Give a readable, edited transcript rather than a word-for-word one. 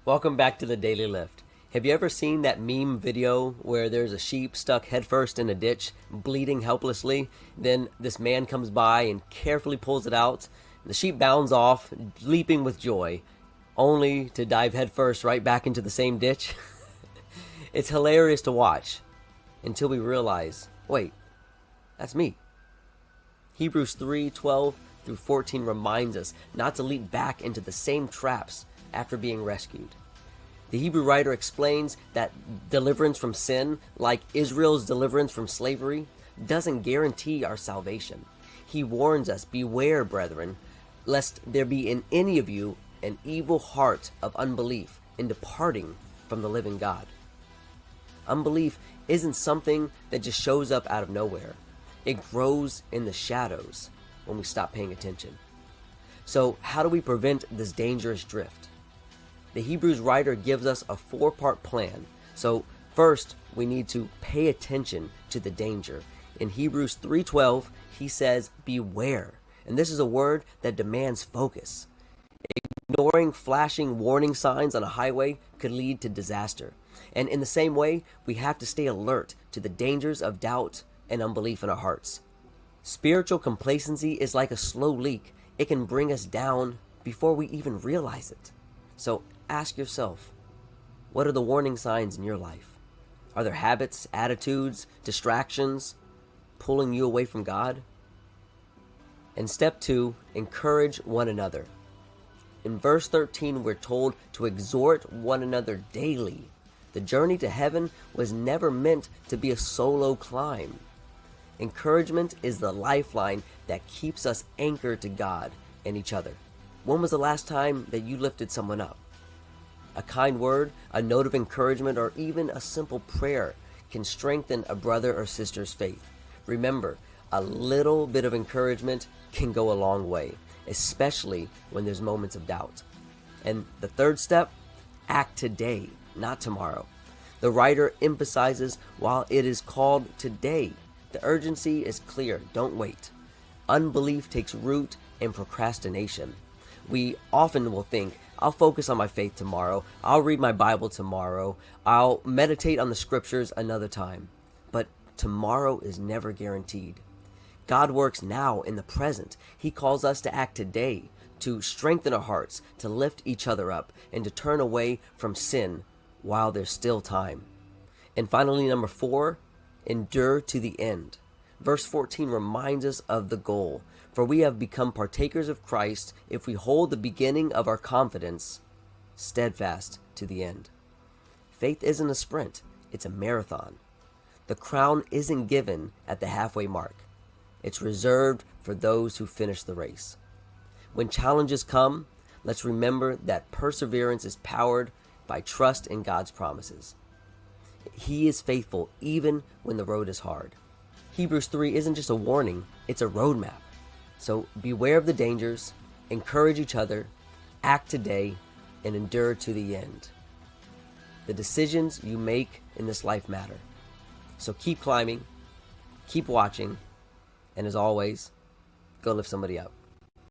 Welcome back to the Daily Lift. Have you ever seen that meme video where there's a sheep stuck headfirst in a ditch, bleeding helplessly? Then this man comes by and carefully pulls it out. The sheep bounds off, leaping with joy, only to dive headfirst right back into the same ditch. It's hilarious to watch until we realize, wait, that's me. Hebrews 3:12 through 14 reminds us not to leap back into the same traps after being rescued. The Hebrew writer explains that deliverance from sin, like Israel's deliverance from slavery, doesn't guarantee our salvation. He warns us, beware, brethren, lest there be in any of you an evil heart of unbelief in departing from the living God. Unbelief isn't something that just shows up out of nowhere. It grows in the shadows when we stop paying attention. So how do we prevent this dangerous drift? The Hebrews writer gives us a 4-part plan. So first, we need to pay attention to the danger. In Hebrews 3:12, he says, beware. And this is a word that demands focus. Ignoring flashing warning signs on a highway could lead to disaster. And in the same way, we have to stay alert to the dangers of doubt and unbelief in our hearts. Spiritual complacency is like a slow leak. It can bring us down before we even realize it. So ask yourself, what are the warning signs in your life? Are there habits, attitudes, distractions pulling you away from God? And step 2, encourage one another. In verse 13, we're told to exhort one another daily. The journey to heaven was never meant to be a solo climb. Encouragement is the lifeline that keeps us anchored to God and each other. When was the last time that you lifted someone up? A kind word, a note of encouragement, or even a simple prayer can strengthen a brother or sister's faith. Remember, a little bit of encouragement can go a long way, especially when there's moments of doubt. And the third step, act today, not tomorrow. The writer emphasizes while it is called today, the urgency is clear. Don't wait. Unbelief takes root in procrastination. We often will think, I'll focus on my faith tomorrow. I'll read my Bible tomorrow. I'll meditate on the scriptures another time. But tomorrow is never guaranteed. God works now in the present. He calls us to act today, to strengthen our hearts, to lift each other up, and to turn away from sin while there's still time. And finally, number 4, endure to the end. Verse 14 reminds us of the goal. For we have become partakers of Christ if we hold the beginning of our confidence steadfast to the end. Faith isn't a sprint, it's a marathon. The crown isn't given at the halfway mark. It's reserved for those who finish the race. When challenges come, let's remember that perseverance is powered by trust in God's promises. He is faithful even when the road is hard. Hebrews 3 isn't just a warning, it's a roadmap. So beware of the dangers, encourage each other, act today, and endure to the end. The decisions you make in this life matter. So keep climbing, keep watching, and as always, go lift somebody up.